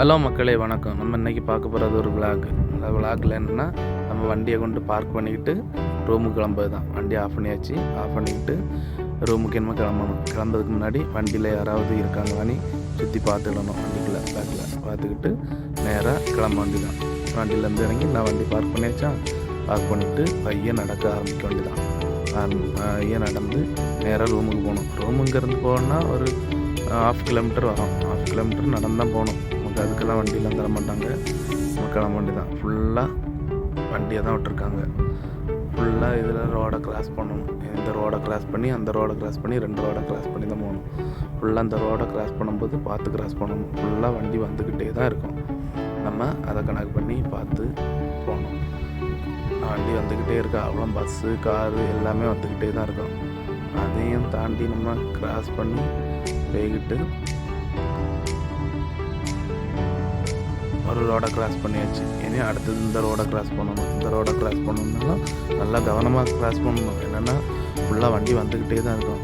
Hello மக்களே வணக்கம். நம்ம இன்றைக்கி பார்க்க போகிறது ஒரு விளாக். அந்த விளாகில் என்னென்னா, நம்ம வண்டியை கொண்டு பார்க் பண்ணிக்கிட்டு ரூமுக்கு கிளம்புறது தான். வண்டியை ஆஃப் பண்ணியாச்சு. ஆஃப் பண்ணிக்கிட்டு ரூமுக்கு என்னமோ கிளம்பணும். கிளம்புறதுக்கு முன்னாடி வண்டியில் யாராவது இருக்காங்களான்னு சுற்றி பார்த்துக்கிடணும். வண்டிக்குள்ளே பேக்கில் பார்த்துக்கிட்டு நேராக கிளம்ப வண்டி தான். வண்டியிலேருந்து இறங்கி நான் வண்டி பார்க் பண்ணியாச்சா, பார்க் பண்ணிவிட்டு பையன் நடக்க ஆரம்பிக்க வேண்டி தான். பையன் நடந்து நேராக ரூமுக்கு போகணும். ரூமுங்கிறது போகணுன்னா ஒரு 1/2 கிலோமீட்டர் வரும். 1/2 கிலோமீட்டர் நடந்து தான் போகணும். நமக்கு அதுக்கெல்லாம் வண்டியெலாம் தர மாட்டாங்க. நம்ம கிளம்ப வண்டி தான். ஃபுல்லாக வண்டியை தான் விட்டுருக்காங்க. ஃபுல்லாக இதில் ரோடை கிராஸ் பண்ணணும். இந்த ரோடை கிராஸ் பண்ணி அந்த ரோடை கிராஸ் பண்ணி 2 ரோடை கிராஸ் பண்ணி தான் போகணும். ஃபுல்லாக அந்த ரோடை கிராஸ் பண்ணும்போது பார்த்து கிராஸ் பண்ணணும். ஃபுல்லாக வண்டி வந்துக்கிட்டே தான் இருக்கும். நம்ம அதை கணக்கு பண்ணி பார்த்து போகணும். வண்டி வந்துக்கிட்டே இருக்கா. அவ்வளோ பஸ்ஸு காரு எல்லாமே வந்துக்கிட்டே தான் இருக்கும். அதையும் தாண்டி நம்ம கிராஸ் பண்ணி போய்கிட்டு ஒரு ரோடை கிராஸ் பண்ணியாச்சு. இனி அடுத்தது இந்த ரோடை கிராஸ் பண்ணணும். இந்த ரோடை கிராஸ் பண்ணணுன்னாலும் நல்லா கவனமாக கிராஸ் பண்ணணும். என்னென்னா ஃபுல்லாக வண்டி வந்துக்கிட்டே தான் இருக்கும்.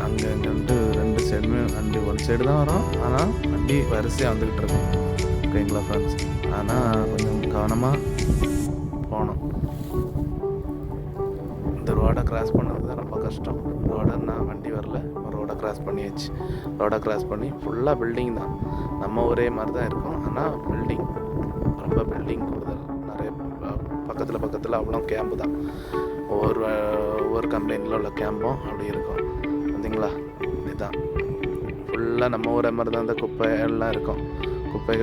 அங்கே இங்கேன்ட்டு 2 சைடுமே வண்டி ஒரு சைடு தான் வரும். ஆனால் வண்டி வரிசையாக வந்துக்கிட்டு இருக்கும். ஓகேங்களா ஃப்ரெண்ட்ஸ்? ஆனால் கொஞ்சம் கவனமாக போகணும். இந்த ரோடை கிராஸ் பண்ணது தான் ரொம்ப கஷ்டம். ரோடன்னா வண்டி வரல, ரோடை கிராஸ் பண்ணியாச்சு. ரோடை கிராஸ் பண்ணி ஃபுல்லாக பில்டிங் தான். நம்ம ஒரே மாதிரி தான் இருக்கும். ஆனால் பில்டிங் ரொம்ப பில்டிங் கூடுதல். நிறைய பக்கத்தில் அவ்வளோ கேம்பு தான். ஒவ்வொரு கம்பெனியில் உள்ள கேம்பும் அப்படி இருக்கும். பார்த்தீங்களா? இதுதான் ஃபுல்லாக நம்ம ஒரே மாதிரி தான். இந்த குப்பை எல்லாம் இருக்கும். குப்பை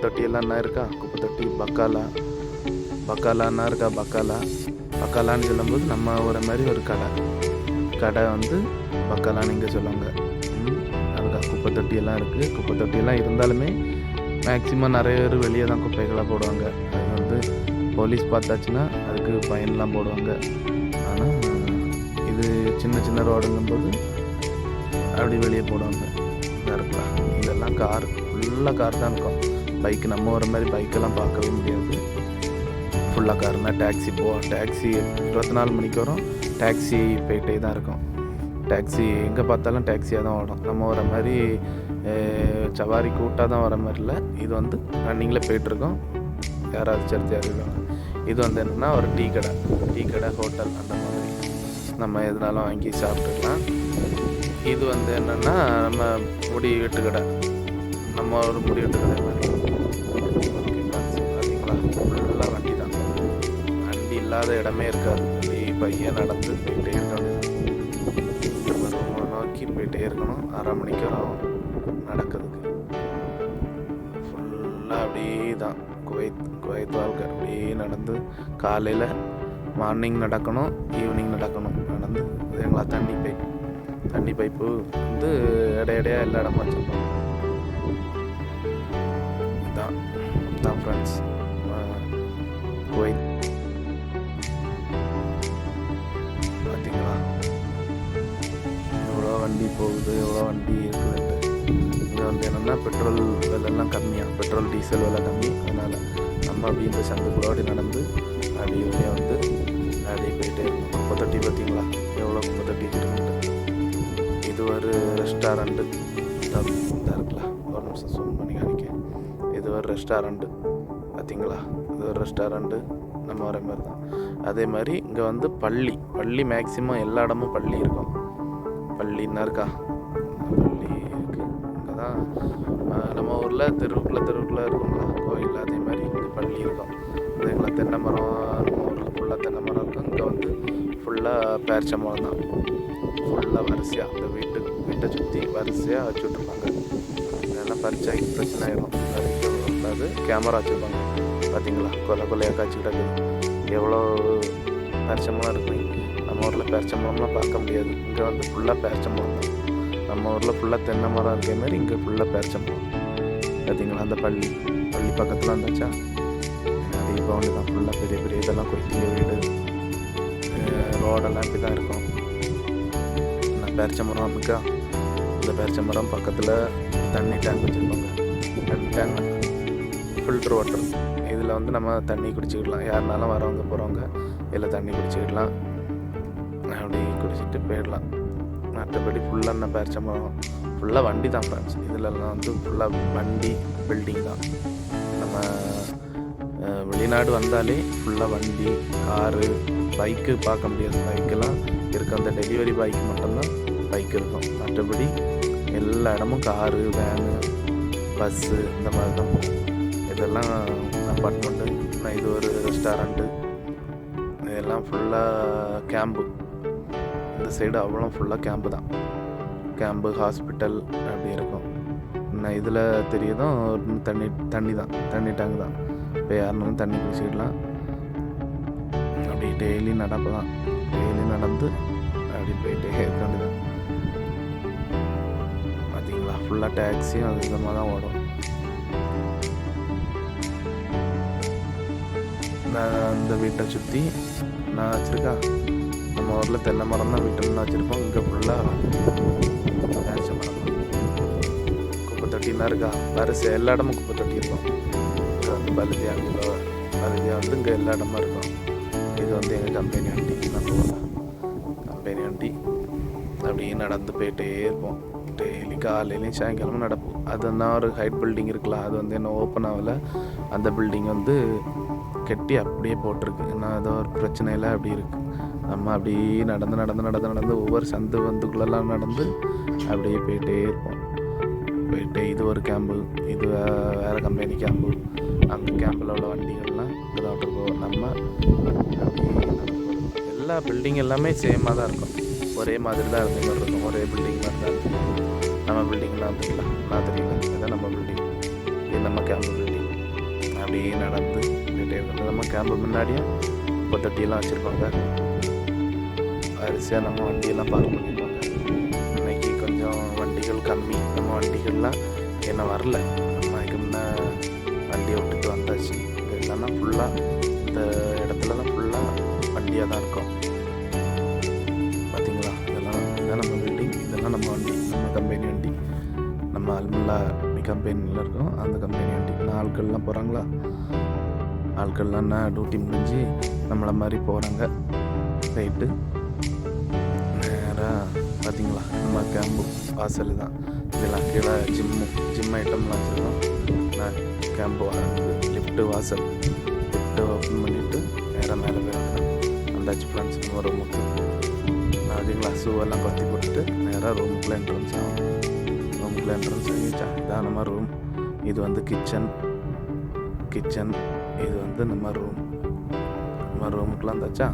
தொட்டியெல்லாம் என்ன இருக்கா? குப்பை தொட்டி பக்காலான்னா இருக்கா? பக்காலான்னு சொல்லும்போது நம்ம ஒரு மாதிரி ஒரு கடை வந்து பக்காலான்னு இங்கே சொல்லுவாங்க. அதுக்காக குப்பை தொட்டியெல்லாம் இருக்குது. குப்பை தொட்டியெல்லாம் இருந்தாலுமே மேக்சிமம் நிறைய பேர் வெளியே தான் குப்பைகளை போடுவாங்க. அது வந்து போலீஸ் பார்த்தாச்சுன்னா அதுக்கு ஃபைன்லாம் போடுவாங்க. ஆனால் இது சின்ன ரோடுங்கும்போது அப்படி வெளியே போடுவாங்க. இருக்கலாம். இதெல்லாம் ஃபுல்லாக கார் தான் இருக்கும். பைக்கு நம்ம ஒரு மாதிரி பைக்கெல்லாம் பார்க்கவே முடியாது. ஃபுல்லாக காருன்னா டாக்ஸி 24 மணிக்கு வரும். டாக்ஸி போயிட்டே தான் இருக்கும். டாக்ஸி எங்கே பார்த்தாலும் டாக்ஸியாக தான் ஓடும். நம்ம வர மாதிரி சவாரி கூட்டாக தான் வர மாதிரி இல்லை. இது வந்து ரன்னிங்கில் போயிட்டுருக்கோம். யாராவது சேர்த்து அறிவிப்பாங்க. இது வந்து என்னென்னா ஒரு டீ கடை ஹோட்டல் அந்த மாதிரி நம்ம எதுனாலும் வாங்கி சாப்பிட்டுக்கலாம். இது வந்து என்னென்னா நம்ம முடி வெட்டு கடை. நம்ம ஒரு முடி வெட்டு கடை மாதிரி. பார்த்தீங்களா? ஃபுல்லாக வண்டி தான். வண்டி இல்லாத இடமே இருக்காது. பையன் நடந்து போயிட்டே இருக்கணும். நோக்கி போயிட்டே இருக்கணும். 1/2 மணிக்கு வரும் நடக்கிறதுக்கு. ஃபுல்லாக அப்படியே தான் குவைத் வாழ்க்கை. அப்படியே நடந்து காலையில் மார்னிங் நடக்கணும், ஈவினிங் நடக்கணும். நடந்து எங்களா தண்ணி பைப்பு வந்து இடையிடையாக எல்லா இடமும் வச்சுருக்கோம். இதுதான் ஃப்ரெண்ட்ஸ் குவைத். பார்த்தீங்களா எவ்வளோ வண்டி போகுது, எவ்வளோ வண்டி இருக்குதுன்ட்டு. இங்கே வந்து என்னென்னா பெட்ரோல் விலைலாம் கம்மியாக, பெட்ரோல் டீசல் விலை கம்மி. அதனால் நம்ம அப்படி இந்த சந்துக்குள்ளோடி நடந்து அப்படியே வந்து அப்படியே போயிட்டு குப்பை தொட்டி. பார்த்தீங்களா எவ்வளோ குப்பை தொட்டி இருக்குன்ட்டு. இது ஒரு ரெஸ்டாரண்ட்டு தான் இருக்கலாம். ஒரு நிமிஷம் ஜூம் பண்ணி காணிக்க. இது ஒரு ரெஸ்டாரண்ட்டு. பார்த்தீங்களா? இது ஒரு ரெஸ்டாரண்ட்டு. நம்ம வர மாதிரி தான். அதே மாதிரி இங்கே வந்து பள்ளி மேக்சிமம் எல்லா இடமும் பள்ளி இருக்கும். பள்ளின்னா இருக்கா? பள்ளி இருக்குது. இங்கே தான் நம்ம ஊரில் தெருவுக்குள்ளே இருக்குங்களா கோயில். அதே மாதிரி இங்கே பள்ளி இருக்கும். அதுங்களா தென்னை மரம். நம்ம ஊரில் ஃபுல்லாக தென்னை மரம் இருக்கும். இங்கே வந்து ஃபுல்லாக பேரிச்ச மரம் தான். ஃபுல்லாக வரிசையாக அந்த வீட்டை சுற்றி வரிசையாக வச்சு விட்ருப்பாங்க. இதெல்லாம் பறிச்சா பிரச்சனை ஆகிடும். அது கேமரா வச்சுருப்பாங்க. பார்த்தீங்களா? கொலையாக காய்ச்சி கிடக்குது. எவ்வளோ பேரிச்சம்பழம் இருக்குது. நம்ம ஊரில் பேரிச்சம்பழம்லாம் பார்க்க முடியாது. இங்கே வந்து ஃபுல்லாக பேரிச்சம்பழம் தான். நம்ம ஊரில் ஃபுல்லாக தென்னை மரம் இருக்கிற மாதிரி இங்கே ஃபுல்லாக பேரிச்சம்பழம். பார்த்தீங்களா? அந்த பள்ளி பக்கத்தில் வந்தாச்சா? அதே பவுண்டு தான். ஃபுல்லாக பெரிய இதெல்லாம் கொய்த்திங்க வீடு, ரோடெல்லாம் இப்படி தான் இருக்கும். பேரிச்சம்பழம் இருக்கா? இந்த பேரிச்சம்பழம் பக்கத்தில் தண்ணி டேங்க் வச்சுருப்பாங்க. தண்ணி டேங்க் ஃபில்ட்ரு வாட்டர். இதில் வந்து நம்ம தண்ணி குடிச்சிக்கிடலாம். யாருனாலும் வரவங்க போகிறவங்க இதில் தண்ணி குடிச்சிக்கிடலாம். அப்படி குடிச்சிட்டு போயிடலாம். மற்றபடி ஃபுல்லாக என்ன பேரிச்சம்பழம் ஃபுல்லாக வண்டி தான் ஃப்ரெண்ட்ஸ். இதிலெல்லாம் வந்து ஃபுல்லாக வண்டி பில்டிங் தான். நம்ம வெளிநாடு வந்தாலே ஃபுல்லாக வண்டி, காரு, பைக்கு பார்க்க முடியாது. பைக்கெல்லாம் இருக்க அந்த டெலிவரி பாய்க்கு மட்டும்தான் பைக் இருக்கும். மற்றபடி எல்லா இடமும் காரு, வேனு, பஸ்ஸு இந்த மாதிரி தான் போகும். இதெல்லாம் அப்பார்ட்மெண்ட்டு. இது ஒரு ரெஸ்டாரண்ட்டு. இதெல்லாம் ஃபுல்லாக கேம்பு. இந்த சைடு அவ்வளோ ஃபுல்லாக கேம்பு தான். கேம்பு, ஹாஸ்பிட்டல் அப்படி இருக்கும். இன்னும் இதில் தெரியுதும் தண்ணி தான், தண்ணி டேங்க் தான். இப்போ யாருனாலும் தண்ணி குடிச்சிடலாம். அப்படி டெய்லி நடப்பு தான். டெய்லி நடந்து அப்படி போயிட்டே இருக்க வேண்டியதான். பார்த்தீங்களா, ஃபுல்லாக டேக்ஸியும் அது விதமாக தான் ஓடும். நான் அந்த வீட்டை சுற்றி நான் வச்சுருக்கேன். நம்ம ஊரில் தென்னை மரம் தான் வீட்டில் வச்சுருப்போம். இங்கே ஃபுல்லாக பேரிச்ச மரம் தான். குப்பை தொட்டிலாம் இருக்கா வரிசை, எல்லா இடமும் குப்பை தொட்டி இருக்கும். இது வந்து பழுதியா வந்து இங்கே எல்லா இடமும் இருக்கும். இது வந்து எங்கள் கம்பெனி வண்டி. நம்ம கம்பெனி வண்டி அப்படியே நடந்து போயிட்டே இருப்போம். டெய்லி காலையிலையும் சாயங்காலமும் நடப்போம். அதுதான் ஒரு ஹைட் பில்டிங் இருக்கலாம். அது வந்து என்ன ஓப்பன் ஆகலை. அந்த பில்டிங் வந்து கெட்டி அப்படியே போட்டிருக்கு. ஏன்னா ஏதோ ஒரு பிரச்சனையில் அப்படி இருக்குது. நம்ம அப்படியே நடந்து ஒவ்வொரு சந்து வந்துக்குள்ளெல்லாம் நடந்து அப்படியே போயிட்டே இருப்போம். போயிட்டு இது ஒரு கேம்பு, இது வேறு கம்பெனி கேம்பு. அங்கே கேம்பில் உள்ள வண்டிகள்லாம் இங்கே இருக்கும். நம்ம அப்படியே எல்லா பில்டிங் எல்லாமே சேமாக தான் இருக்கும். ஒரே மாதிரி தான் இருந்த மாதிரி இருக்கும். ஒரே பில்டிங் மாதிரி தான் இருக்கும். நம்ம பில்டிங்லாம் வந்துக்கலாம் நான் தெரியல. இதுதான் நம்ம பில்டிங். இது நம்ம கேம்பு பில்டிங். அப்படியே நடந்து போயிட்டே இருக்கும். நம்ம கேம்பு முன்னாடியும் குப்பை தொட்டியெல்லாம் வச்சுருப்பாங்க. வரிசையாக நம்ம வண்டியெல்லாம் பார்க் பண்ணியிருப்பாங்க. இன்றைக்கி கொஞ்சம் வண்டிகள் கம்மி. நம்ம வண்டிகள்லாம் என்ன வரல. நம்ம அதுக்கு முன்னே வண்டியை விட்டுட்டு வந்தாச்சு. இங்கே இல்லைன்னா ஃபுல்லாக இந்த இடத்துலலாம் ஃபுல்லாக வண்டியாக தான் இருக்கும். பார்த்தீங்களா, இதுதான் நம்ம பில்டிங். இதெல்லாம் நம்ம வண்டி, நம்ம கம்பெனி வண்டி. நம்ம அல்முல்லா கம்பெனியில் இருக்கோம். அந்த கம்பெனி வண்டி. ஆட்கள்லாம் போகிறாங்களா, ஆட்கள்லாம் என்ன டியூட்டி முடிஞ்சு நம்மளை மாதிரி போகிறாங்க. போயிட்டு நேராக பார்த்தீங்களா நம்ம கேம்பு வாசல் தான். இதெல்லாம் கீழே ஜிம் ஐட்டம்லாம் வச்சுருக்கோம். நான் கேம்பு லிஃப்ட்டு வாசல் லிஃப்ட்டு ஓப்பன் பண்ணிவிட்டு நேராக மேலே போயிருக்கேன். வந்தாச்சு ஃப்ரெண்ட்ஸ் நம்ம ரூமுக்கு. பார்த்தீங்களா, ஷூவெல்லாம் கொத்தி போட்டுட்டு நேராக ரூமுக்குள்ளே என்ட்ரன்ஸ் ஆகும். ரூமுக்குள்ளே என்ட்ரன்ஸ் ஆகிடுச்சா, இதான் நம்ம ரூம். இது வந்து கிச்சன். இது வந்து நம்ம ரூமுக்குள்ளே வந்தாச்சா.